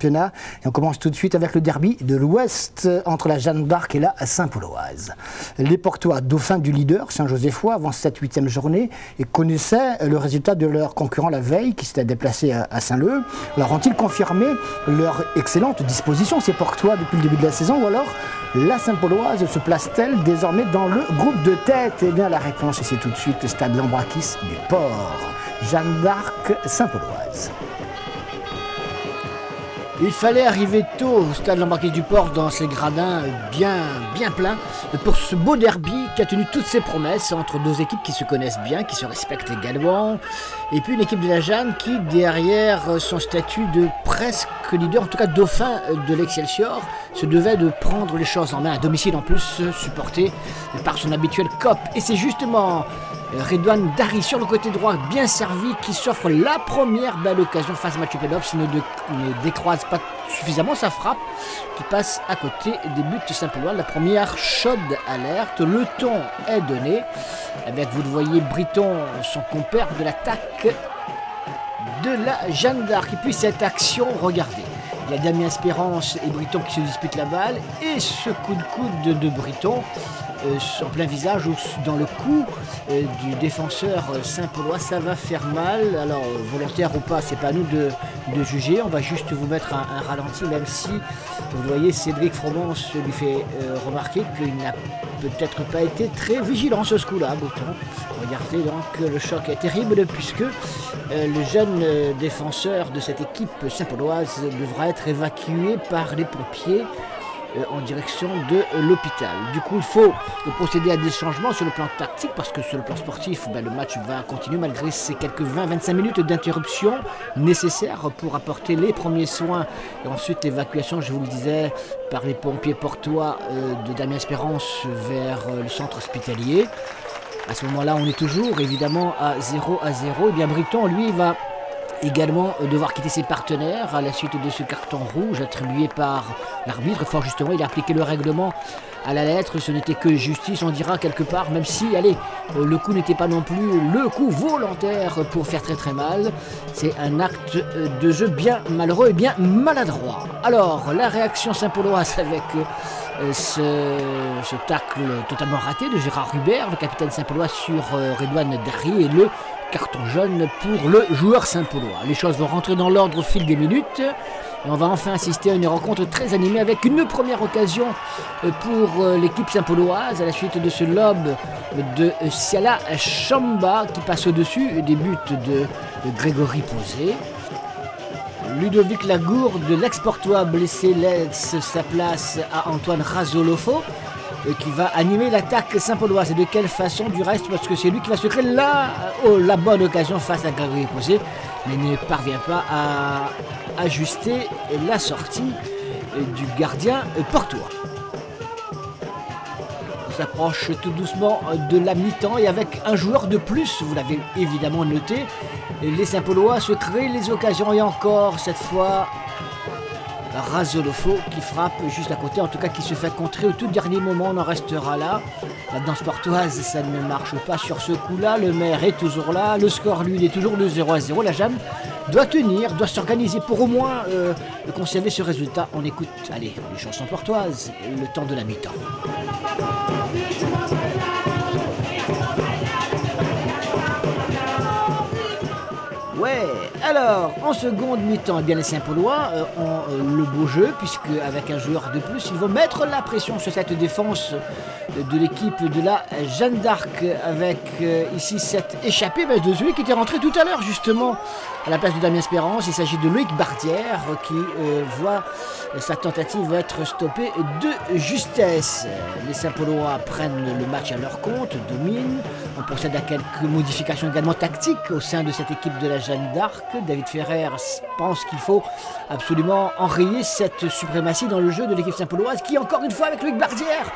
championnat. Et on commence tout de suite avec le derby de l'Ouest entre la Jeanne d'Arc et la Saint-Pauloise. Les Portois, dauphins du leader Saint-Josephois avant cette 8e journée, et connaissaient le résultat de leur concurrent la veille qui s'était déplacé à Saint-Leu. Alors ont-ils confirmé leur excellente disposition, ces Portois, depuis le début de la saison, ou alors la Saint-Pauloise se place-t-elle désormais dans le groupe de tête? Eh bien la réponse c'est tout de suite Stade Lambrakis du Port. Jeanne d'Arc, Saint-Pauloise. Il fallait arriver tôt au Stade Lambrakis du Port dans ses gradins bien pleins pour ce beau derby qui a tenu toutes ses promesses entre deux équipes qui se connaissent bien, qui se respectent également, et puis une équipe de la Jeanne qui, derrière son statut de presque leader, en tout cas dauphin de l'Excelsior, se devait de prendre les choses en main, à domicile en plus, supporté par son habituel COP. Et c'est justement Redouane Dari sur le côté droit, bien servi, qui s'offre la première belle occasion face à Mathieu Pelops. Il ne décroise pas suffisamment sa frappe, qui passe à côté des buts de Saint-Paulois. La première chaude alerte, le ton est donné, avec, vous le voyez, Briton, son compère de l'attaque de la Jeanne d'Arc. Et puis cette action, regardez, il y a Damien Espérance et Briton qui se disputent la balle, et ce coup de coude de Briton en plein visage ou dans le cou du défenseur Saint-Paulois, ça va faire mal. Alors volontaire ou pas, c'est pas à nous de juger, on va juste vous mettre un ralenti, même si vous voyez Cédric Fromance lui fait remarquer qu'il n'a peut-être pas été très vigilant sur ce coup-là. Regardez donc, le choc est terrible puisque le jeune défenseur de cette équipe Saint-Pauloise devra être évacué par les pompiers en direction de l'hôpital. Du coup, il faut procéder à des changements sur le plan tactique parce que sur le plan sportif, le match va continuer malgré ces quelques 20-25 minutes d'interruption nécessaires pour apporter les premiers soins et ensuite l'évacuation, je vous le disais, par les pompiers portois de Damien Espérance vers le centre hospitalier. À ce moment-là, on est toujours évidemment à 0-0. Et bien Briton, lui, va également devoir quitter ses partenaires à la suite de ce carton rouge attribué par l'arbitre. Fort justement, il a appliqué le règlement à la lettre, ce n'était que justice, on dira quelque part, même si, allez, le coup n'était pas non plus le coup volontaire pour faire très mal. C'est un acte de jeu bien malheureux et bien maladroit. Alors, la réaction Saint-Pauloise avec ce tacle totalement raté de Gérard Hubert, le capitaine Saint-Paulois sur Redouane Dari, et le carton jaune pour le joueur Saint-Paulois. Les choses vont rentrer dans l'ordre au fil des minutes et on va enfin assister à une rencontre très animée avec une première occasion pour l'équipe Saint-Pauloise à la suite de ce lob de Siala Chamba qui passe au-dessus des buts de Grégory Posé. Ludovic Lagourde, l'ex-portois blessé, laisse sa place à Antoine Razolofo qui va animer l'attaque Saint-Pauloise. Et de quelle façon du reste, parce que c'est lui qui va se créer la bonne occasion face à Grégory Posé, mais ne parvient pas à ajuster la sortie du gardien portois. On s'approche tout doucement de la mi-temps et avec un joueur de plus, vous l'avez évidemment noté, les Saint-Paulois se créent les occasions et encore cette fois Razolofo qui frappe juste à côté, en tout cas qui se fait contrer au tout dernier moment, on en restera là. La danse portoise, ça ne marche pas sur ce coup-là, le maire est toujours là, le score lui il est toujours de 0-0, la Jeanne doit tenir, doit s'organiser pour au moins conserver ce résultat. On écoute, allez, les chansons portoises, le temps de la mi-temps. Ouais, alors, en seconde mi-temps, eh bien les Saint-Paulois ont le beau jeu, puisque avec un joueur de plus, ils vont mettre la pression sur cette défense de l'équipe de la Jeanne d'Arc, avec ici cette échappée de celui qui était rentré tout à l'heure, justement, à la place de Damien Espérance. Il s'agit de Loïc Bardière, qui voit sa tentative être stoppée de justesse. Les Saint-Paulois prennent le match à leur compte, dominent. On procède à quelques modifications également tactiques au sein de cette équipe de la Jeanne d'Arc. David Ferrer pense qu'il faut absolument enrayer cette suprématie dans le jeu de l'équipe Saint-Pauloise qui, encore une fois, avec Loïc Bardière,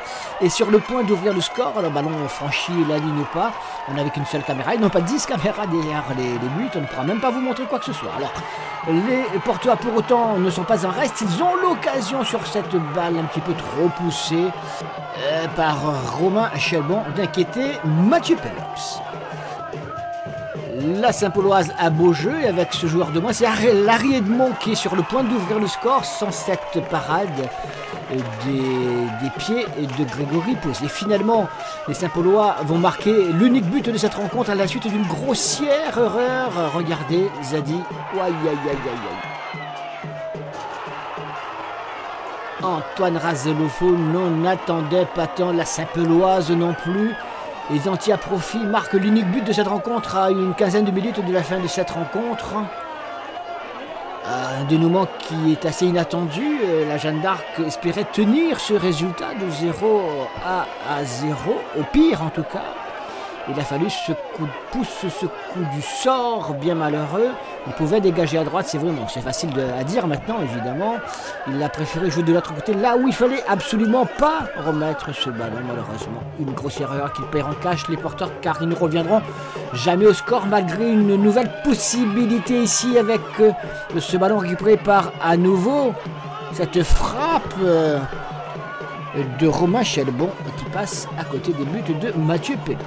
est sur le point d'ouvrir le score. Le ballon franchit la ligne ou pas. On n'avait qu'une seule caméra. Ils n'ont pas 10 caméras derrière les buts. On ne pourra même pas vous montrer quoi que ce soit. Alors, les Portois, pour autant, ne sont pas en reste. Ils ont l'occasion sur cette balle un petit peu trop poussée par Romain Chelbon d'inquiéter Mathieu Pelops. La Saint-Pauloise a beau jeu et avec ce joueur de moins, c'est Larry Edmond qui est sur le point d'ouvrir le score sans cette parade des pieds de Grégory Posé. Et finalement, les Saint-Paulois vont marquer l'unique but de cette rencontre à la suite d'une grossière erreur. Regardez, Zadi. Aïe, aïe, aïe, aïe, aïe. Antoine Razelofo n'attendait pas tant, la Saint-Pauloise non plus. Les Antillais à profit marquent l'unique but de cette rencontre à une quinzaine de minutes de la fin de cette rencontre. Un dénouement qui est assez inattendu. La Jeanne d'Arc espérait tenir ce résultat de 0 à 0, au pire en tout cas. Il a fallu ce coup de pouce, ce coup du sort bien malheureux. Il pouvait dégager à droite, c'est vraiment, c'est facile à dire maintenant évidemment. Il a préféré jouer de l'autre côté, là où il fallait absolument pas remettre ce ballon malheureusement. Une grossière erreur qu'il perd en cash les porteurs car ils ne reviendront jamais au score malgré une nouvelle possibilité ici avec ce ballon récupéré par à nouveau cette frappe de Romain Chelbon qui passe à côté des buts de Mathieu Pélops.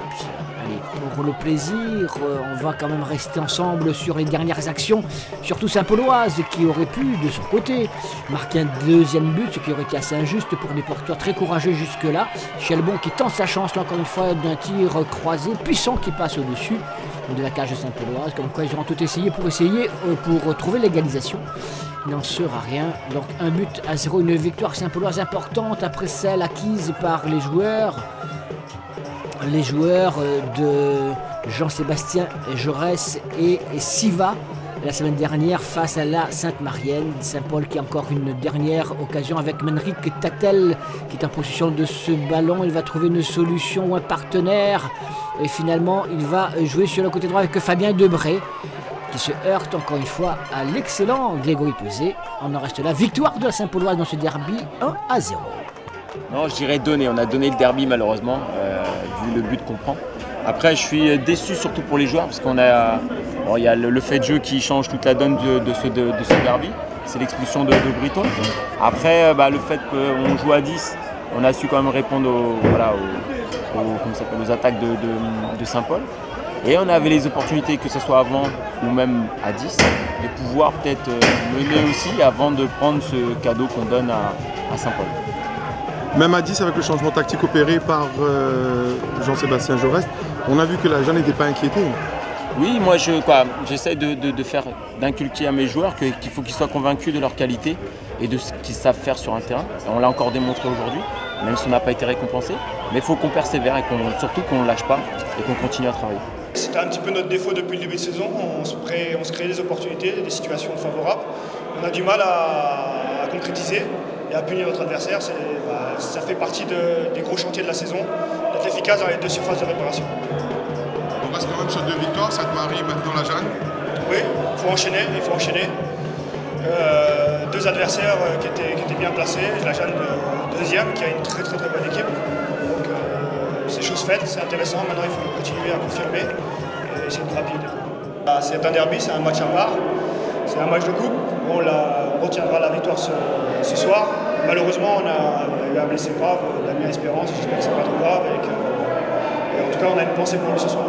Allez, pour le plaisir, on va quand même rester ensemble sur les dernières actions, surtout Saint-Pauloise qui aurait pu, de son côté, marquer un deuxième but, ce qui aurait été assez injuste pour des porteurs très courageux jusque-là. Chelbon qui tente sa chance, là, encore une fois, d'un tir croisé, puissant qui passe au-dessus de la cage de Saint-Pauloise, comme quoi ils auront tout essayé pour trouver l'égalisation. Il n'en sera rien, donc 1-0, une victoire Saint-Pauloise importante après celle acquise par les joueurs de Jean-Sébastien Jaurès et Siva la semaine dernière face à la Sainte-Marienne. Saint-Paul qui a encore une dernière occasion avec Menric Tatel qui est en possession de ce ballon. Il va trouver une solution ou un partenaire et finalement il va jouer sur le côté droit avec Fabien Debré qui se heurte encore une fois à l'excellent Grégory Posé. On en reste là. Victoire de la Saint-Pauloise dans ce derby 1-0. Non, je dirais donner. On a donné le derby malheureusement, vu le but qu'on prend. Après, je suis déçu surtout pour les joueurs parce qu'on a, bon, il y a le fait de jeu qui change toute la donne de ce derby. C'est l'expulsion de Briton. Après, le fait qu'on joue à 10, on a su quand même répondre aux attaques de Saint-Paul. Et on avait les opportunités, que ce soit avant ou même à 10, de pouvoir peut-être mener aussi avant de prendre ce cadeau qu'on donne à Saint-Paul. Même à 10, avec le changement tactique opéré par Jean-Sébastien Jaurès, on a vu que la Jeanne n'était pas inquiétée. Oui, moi j'essaie d'inculquer à mes joueurs qu'il faut qu'ils soient convaincus de leur qualité et de ce qu'ils savent faire sur un terrain. On l'a encore démontré aujourd'hui, même si on n'a pas été récompensé. Mais il faut qu'on persévère et surtout qu'on ne lâche pas et qu'on continue à travailler. C'était un petit peu notre défaut depuis le début de saison. On se crée des opportunités, des situations favorables. On a du mal à concrétiser et à punir notre adversaire. Ça fait partie des gros chantiers de la saison, d'être efficace dans les deux surfaces de réparation. On reste quand même sur 2 victoires, Sainte-Marie, maintenant la Jeanne. Oui, il faut enchaîner. 2 adversaires qui étaient bien placés. La Jeanne deuxième qui a une très bonne équipe. Donc c'est chose faite, c'est intéressant. Maintenant il faut continuer à confirmer et essayer de grappiller des points. C'est un derby, c'est un match à part. C'est un match de coupe. On retiendra la victoire ce soir. Malheureusement, on a eu un blessé grave, Damien Espérance. J'espère que c'est pas trop grave. Et en tout cas, on a une pensée pour lui ce soir.